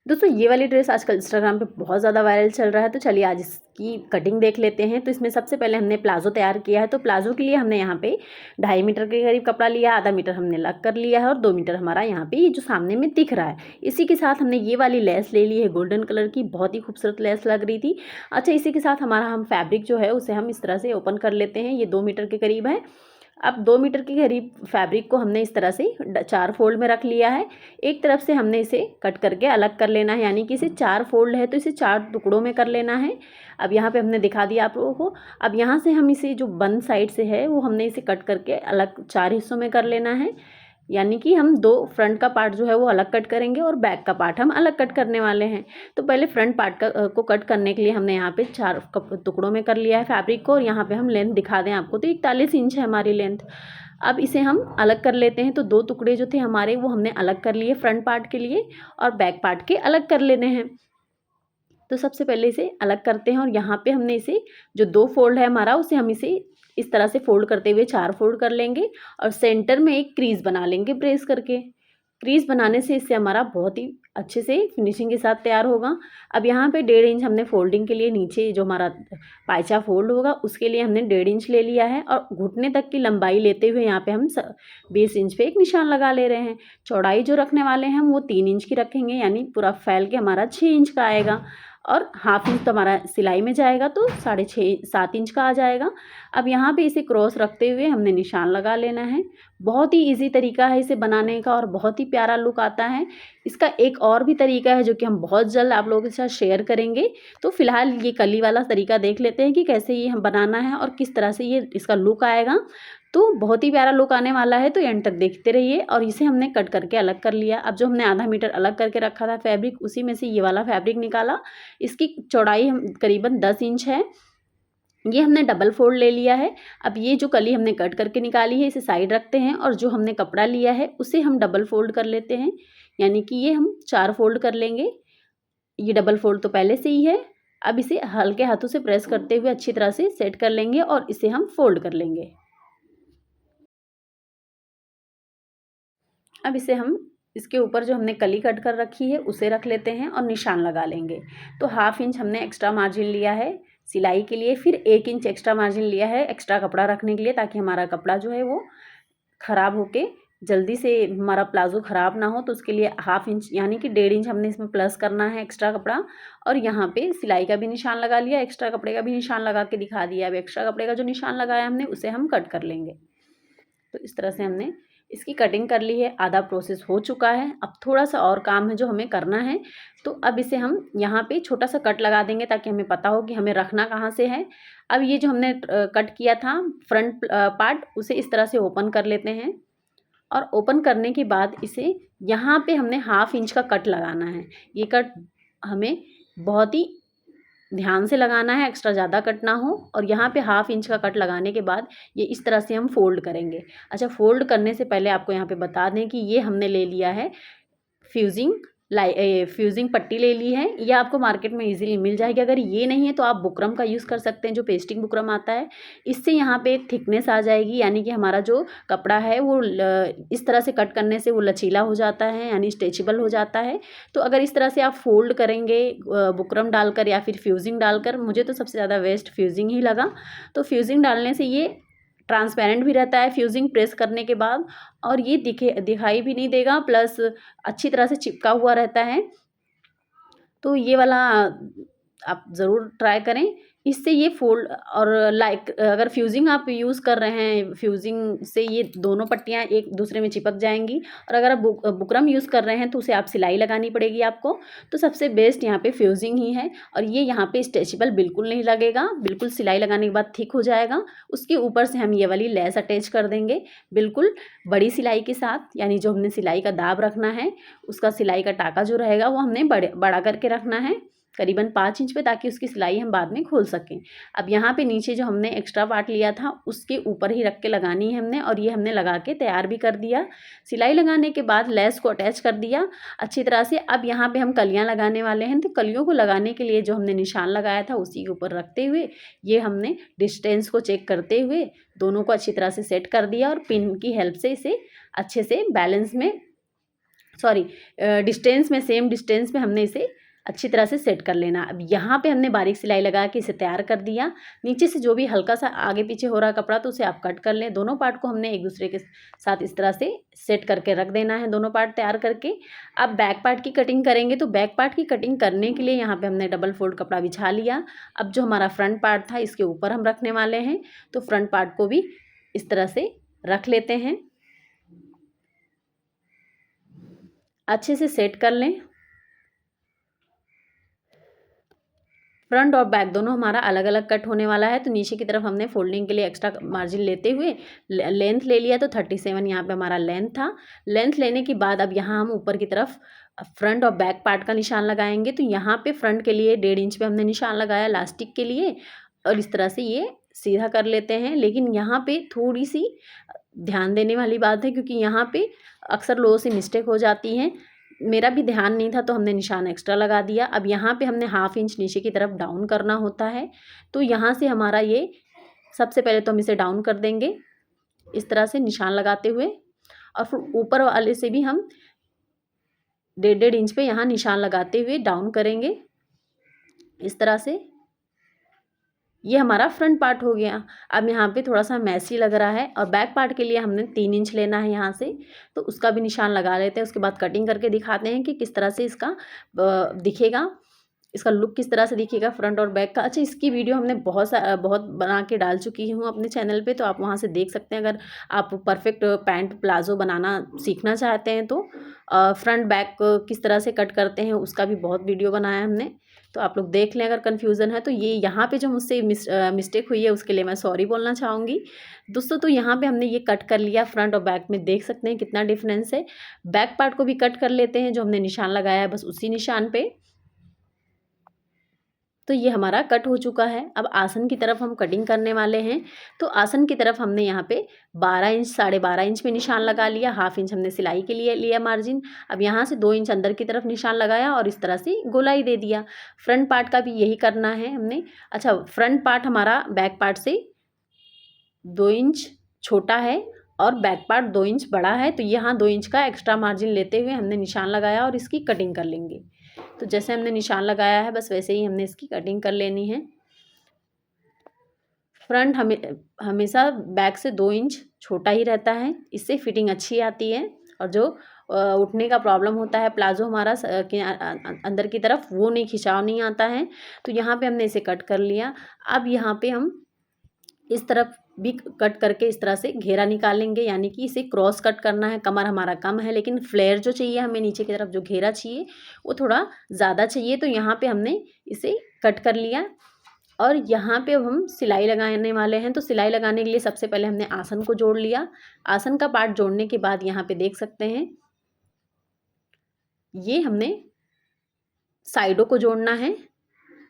दोस्तों ये वाली ड्रेस आजकल इंस्टाग्राम पे बहुत ज़्यादा वायरल चल रहा है, तो चलिए आज इसकी कटिंग देख लेते हैं। तो इसमें सबसे पहले हमने प्लाज़ो तैयार किया है। तो प्लाज़ो के लिए हमने यहाँ पे 2.5 मीटर के करीब कपड़ा लिया, आधा मीटर हमने अलग कर लिया है और 2 मीटर हमारा यहाँ पे ये जो सामने में दिख रहा है। इसी के साथ हमने ये वाली लेस ले ली है गोल्डन कलर की, बहुत ही खूबसूरत लेस लग रही थी। अच्छा, इसी के साथ हमारा हम फैब्रिक जो है उसे हम इस तरह से ओपन कर लेते हैं। ये 2 मीटर के करीब है। अब 2 मीटर के करीब फैब्रिक को हमने इस तरह से 4 फोल्ड में रख लिया है। एक तरफ से हमने इसे कट करके अलग कर लेना है, यानी कि इसे 4 फोल्ड है तो इसे 4 टुकड़ों में कर लेना है। अब यहाँ पे हमने दिखा दिया आप लोगों को। अब यहाँ से हम इसे जो बंद साइड से है वो हमने इसे कट करके अलग 4 हिस्सों में कर लेना है, यानी कि हम 2 फ्रंट का पार्ट जो है वो अलग कट करेंगे और बैक का पार्ट हम अलग कट करने वाले हैं। तो पहले फ्रंट पार्ट को कट करने के लिए हमने यहाँ पे 4 टुकड़ों में कर लिया है फैब्रिक को, और यहाँ पे हम लेंथ दिखा दें आपको तो 41 इंच है हमारी लेंथ। अब इसे हम अलग कर लेते हैं। तो 2 टुकड़े जो थे हमारे वो हमने अलग कर लिए फ्रंट पार्ट के लिए, और बैक पार्ट के अलग कर लेने हैं। तो सबसे पहले इसे अलग करते हैं, और यहाँ पे हमने इसे जो 2 फोल्ड है हमारा उसे हम इसे इस तरह से फोल्ड करते हुए 4 फोल्ड कर लेंगे और सेंटर में एक क्रीज बना लेंगे प्रेस करके। क्रीज बनाने से इससे हमारा बहुत ही अच्छे से फिनिशिंग के साथ तैयार होगा। अब यहाँ पे 1.5 इंच हमने फोल्डिंग के लिए नीचे जो हमारा पायचा फोल्ड होगा उसके लिए हमने 1.5 इंच ले लिया है, और घुटने तक की लंबाई लेते हुए यहाँ पे हम 20 इंच पे एक निशान लगा ले रहे हैं। चौड़ाई जो रखने वाले हैं हम वो 3 इंच की रखेंगे, यानी पूरा फैल के हमारा 6 इंच का आएगा, और हाफ इंच तो हमारा सिलाई में जाएगा तो 7.5 इंच का आ जाएगा। अब यहाँ पे इसे क्रॉस रखते हुए हमने निशान लगा लेना है। बहुत ही इजी तरीका है इसे बनाने का और बहुत ही प्यारा लुक आता है। इसका एक और भी तरीका है जो कि हम बहुत जल्द आप लोगों के साथ शेयर करेंगे। तो फिलहाल ये कली वाला तरीका देख लेते हैं कि कैसे ये हम बनाना है और किस तरह से ये इसका लुक आएगा। तो बहुत ही प्यारा लुक आने वाला है, तो एंड तक देखते रहिए। और इसे हमने कट करके अलग कर लिया। अब जो हमने आधा मीटर अलग करके रखा था फैब्रिक, उसी में से ये वाला फैब्रिक निकाला। इसकी चौड़ाई हम करीबन 10 इंच है। ये हमने डबल फोल्ड ले लिया है। अब ये जो कली हमने कट करके निकाली है इसे साइड रखते हैं, और जो हमने कपड़ा लिया है उसे हम डबल फोल्ड कर लेते हैं, यानी कि ये हम 4 फोल्ड कर लेंगे। ये डबल फोल्ड तो पहले से ही है। अब इसे हल्के हाथों से प्रेस करते हुए अच्छी तरह से सेट कर लेंगे और इसे हम फोल्ड कर लेंगे। अब इसे हम इसके ऊपर जो हमने कली कट कर रखी है उसे रख लेते हैं और निशान लगा लेंगे। तो हाफ इंच हमने एक्स्ट्रा मार्जिन लिया है सिलाई के लिए, फिर 1 इंच एक्स्ट्रा मार्जिन लिया है एक्स्ट्रा कपड़ा रखने के लिए, ताकि हमारा कपड़ा जो है वो ख़राब होके जल्दी से हमारा प्लाजो ख़राब ना हो। तो उसके लिए हाफ इंच यानी कि 1.5 इंच हमने इसमें प्लस करना है एक्स्ट्रा कपड़ा, और यहाँ पे सिलाई का भी निशान लगा लिया, एक्स्ट्रा कपड़े का भी निशान लगा के दिखा दिया। अब एक्स्ट्रा कपड़े का जो निशान लगाया हमने उसे हम कट कर लेंगे। तो इस तरह से हमने इसकी कटिंग कर ली है। आधा प्रोसेस हो चुका है, अब थोड़ा सा और काम है जो हमें करना है। तो अब इसे हम यहाँ पे छोटा सा कट लगा देंगे ताकि हमें पता हो कि हमें रखना कहाँ से है। अब ये जो हमने कट किया था फ्रंट पार्ट उसे इस तरह से ओपन कर लेते हैं, और ओपन करने के बाद इसे यहाँ पे हमने हाफ इंच का कट लगाना है। ये कट हमें बहुत ही ध्यान से लगाना है, एक्स्ट्रा ज़्यादा कट ना हो। और यहाँ पे हाफ इंच का कट लगाने के बाद ये इस तरह से हम फोल्ड करेंगे। अच्छा, फोल्ड करने से पहले आपको यहाँ पे बता दें कि ये हमने ले लिया है फ्यूजिंग पट्टी ले ली है। ये आपको मार्केट में इजीली मिल जाएगी। अगर ये नहीं है तो आप बुकरम का यूज़ कर सकते हैं, जो पेस्टिंग बुकरम आता है। इससे यहाँ पे एक थिकनेस आ जाएगी, यानी कि हमारा जो कपड़ा है वो इस तरह से कट करने से वो लचीला हो जाता है, यानी स्ट्रेचेबल हो जाता है। तो अगर इस तरह से आप फोल्ड करेंगे बुकरम डालकर या फिर फ्यूजिंग डालकर, मुझे तो सबसे ज़्यादा बेस्ट फ्यूजिंग ही लगा। तो फ्यूजिंग डालने से ये ट्रांसपेरेंट भी रहता है फ्यूजिंग प्रेस करने के बाद, और ये दिखाई भी नहीं देगा, प्लस अच्छी तरह से चिपका हुआ रहता है। तो ये वाला आप ज़रूर ट्राई करें। इससे ये फोल्ड और अगर फ्यूजिंग आप यूज़ कर रहे हैं, फ्यूजिंग से ये दोनों पट्टियाँ एक दूसरे में चिपक जाएंगी। और अगर आप बुकरम यूज़ कर रहे हैं तो उसे आप सिलाई लगानी पड़ेगी आपको। तो सबसे बेस्ट यहाँ पे फ्यूजिंग ही है, और ये यहाँ पे स्ट्रेचेबल बिल्कुल नहीं लगेगा, बिल्कुल सिलाई लगाने के बाद थिक हो जाएगा। उसके ऊपर से हम ये वाली लेस अटैच कर देंगे बिल्कुल बड़ी सिलाई के साथ, यानी जो हमने सिलाई का दाब रखना है उसका सिलाई का टाका जो रहेगा वो हमने बड़ा करके रखना है करीबन 5 इंच पे, ताकि उसकी सिलाई हम बाद में खोल सकें। अब यहाँ पे नीचे जो हमने एक्स्ट्रा पार्ट लिया था उसके ऊपर ही रख के लगानी है हमने, और ये हमने लगा के तैयार भी कर दिया। सिलाई लगाने के बाद लेस को अटैच कर दिया अच्छी तरह से। अब यहाँ पे हम कलियाँ लगाने वाले हैं, तो कलियों को लगाने के लिए जो हमने निशान लगाया था उसी के ऊपर रखते हुए ये हमने डिस्टेंस को चेक करते हुए दोनों को अच्छी तरह से सेट कर दिया, और पिन की हेल्प से इसे अच्छे से बैलेंस में सॉरी डिस्टेंस में, सेम डिस्टेंस में हमने इसे अच्छी तरह से सेट कर लेना। अब यहाँ पे हमने बारीक सिलाई लगा के इसे तैयार कर दिया। नीचे से जो भी हल्का सा आगे पीछे हो रहा कपड़ा तो उसे आप कट कर लें। दोनों पार्ट को हमने एक दूसरे के साथ इस तरह से सेट करके रख देना है, दोनों पार्ट तैयार करके। अब बैक पार्ट की कटिंग करेंगे, तो बैक पार्ट की कटिंग करने के लिए यहाँ पे हमने डबल फोल्ड कपड़ा बिछा लिया। अब जो हमारा फ्रंट पार्ट था इसके ऊपर हम रखने वाले हैं, तो फ्रंट पार्ट को भी इस तरह से रख लेते हैं, अच्छे से सेट कर लें। फ्रंट और बैक दोनों हमारा अलग अलग कट होने वाला है, तो नीचे की तरफ हमने फोल्डिंग के लिए एक्स्ट्रा मार्जिन लेते हुए लेंथ ले लिया, तो 37 यहाँ पे हमारा लेंथ था। लेंथ लेने के बाद अब यहाँ हम ऊपर की तरफ फ्रंट और बैक पार्ट का निशान लगाएंगे। तो यहाँ पे फ्रंट के लिए 1.5 इंच पे हमने निशान लगाया लास्टिक के लिए, और इस तरह से ये सीधा कर लेते हैं। लेकिन यहाँ पे थोड़ी सी ध्यान देने वाली बात है, क्योंकि यहाँ पे अक्सर लोगों से मिस्टेक हो जाती है, मेरा भी ध्यान नहीं था तो हमने निशान एक्स्ट्रा लगा दिया। अब यहाँ पे हमने 1/2 इंच नीचे की तरफ डाउन करना होता है, तो यहाँ से हमारा ये सबसे पहले तो हम इसे डाउन कर देंगे इस तरह से निशान लगाते हुए, और फिर ऊपर वाले से भी हम 1.5 इंच पे यहाँ निशान लगाते हुए डाउन करेंगे इस तरह से। ये हमारा फ्रंट पार्ट हो गया। अब यहाँ पे थोड़ा सा मैसी लग रहा है, और बैक पार्ट के लिए हमने 3 इंच लेना है यहाँ से, तो उसका भी निशान लगा लेते हैं। उसके बाद कटिंग करके दिखाते हैं कि किस तरह से इसका दिखेगा, इसका लुक किस तरह से दिखेगा फ्रंट और बैक का। अच्छा, इसकी वीडियो हमने बहुत बना के डाल चुकी हूँ अपने चैनल पे, तो आप वहाँ से देख सकते हैं। अगर आप परफेक्ट पैंट प्लाजो बनाना सीखना चाहते हैं तो फ्रंट बैक किस तरह से कट करते हैं उसका भी बहुत वीडियो बनाया है हमने, तो आप लोग देख लें अगर कन्फ्यूज़न है तो। ये यहाँ पे जो मुझसे मिस्टेक हुई है उसके लिए मैं सॉरी बोलना चाहूँगी दोस्तों। तो यहाँ पे हमने ये कट कर लिया, फ्रंट और बैक में देख सकते हैं कितना डिफरेंस है। बैक पार्ट को भी कट कर लेते हैं, जो हमने निशान लगाया है बस उसी निशान पे। तो ये हमारा कट हो चुका है। अब आसन की तरफ हम कटिंग करने वाले हैं, तो आसन की तरफ हमने यहाँ पे 12 इंच 12.5 इंच में निशान लगा लिया। 1/2 इंच हमने सिलाई के लिए लिया मार्जिन। अब यहाँ से 2 इंच अंदर की तरफ निशान लगाया और इस तरह से गोलाई दे दिया। फ्रंट पार्ट का भी यही करना है हमने। अच्छा, फ्रंट पार्ट हमारा बैक पार्ट से 2 इंच छोटा है और बैक पार्ट 2 इंच बड़ा है, तो यहाँ 2 इंच का एक्स्ट्रा मार्जिन लेते हुए हमने निशान लगाया और इसकी कटिंग कर लेंगे। तो जैसे हमने निशान लगाया है बस वैसे ही हमने इसकी कटिंग कर लेनी है। फ्रंट हमेशा बैक से 2 इंच छोटा ही रहता है, इससे फिटिंग अच्छी आती है। और जो उठने का प्रॉब्लम होता है प्लाजो हमारा अंदर की तरफ, वो नहीं, खिंचाव नहीं आता है। तो यहाँ पे हमने इसे कट कर लिया। अब यहाँ पे हम इस तरफ भी कट करके इस तरह से घेरा निकालेंगे, यानी कि इसे क्रॉस कट करना है। कमर हमारा कम है, लेकिन फ्लेयर जो चाहिए हमें नीचे की तरफ, जो घेरा चाहिए वो थोड़ा ज़्यादा चाहिए। तो यहाँ पे हमने इसे कट कर लिया, और यहाँ पे अब हम सिलाई लगाने वाले हैं। तो सिलाई लगाने के लिए सबसे पहले हमने आसन को जोड़ लिया। आसन का पार्ट जोड़ने के बाद यहाँ पे देख सकते हैं ये हमने साइडों को जोड़ना है।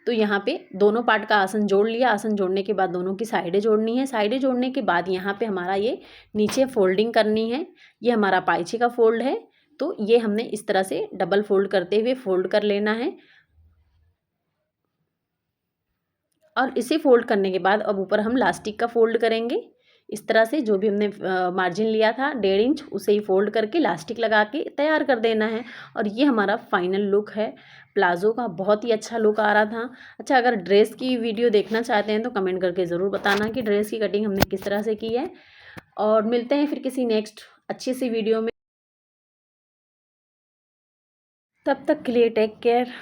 तो यहाँ पे दोनों पार्ट का आसन जोड़ लिया। आसन जोड़ने के बाद दोनों की साइडें जोड़नी है। साइडें जोड़ने के बाद यहाँ पे हमारा ये नीचे फोल्डिंग करनी है। ये हमारा पाइचे का फोल्ड है, तो ये हमने इस तरह से डबल फोल्ड करते हुए फोल्ड कर लेना है। और इसे फोल्ड करने के बाद अब ऊपर हम लास्टिक का फोल्ड करेंगे इस तरह से। जो भी हमने मार्जिन लिया था 1.5 इंच, उसे ही फोल्ड करके लास्टिक लगा के तैयार कर देना है। और ये हमारा फाइनल लुक है प्लाज़ो का। बहुत ही अच्छा लुक आ रहा था। अच्छा, अगर ड्रेस की वीडियो देखना चाहते हैं तो कमेंट करके ज़रूर बताना कि ड्रेस की कटिंग हमने किस तरह से की है। और मिलते हैं फिर किसी नेक्स्ट अच्छी सी वीडियो में। तब तक के लिए टेक केयर।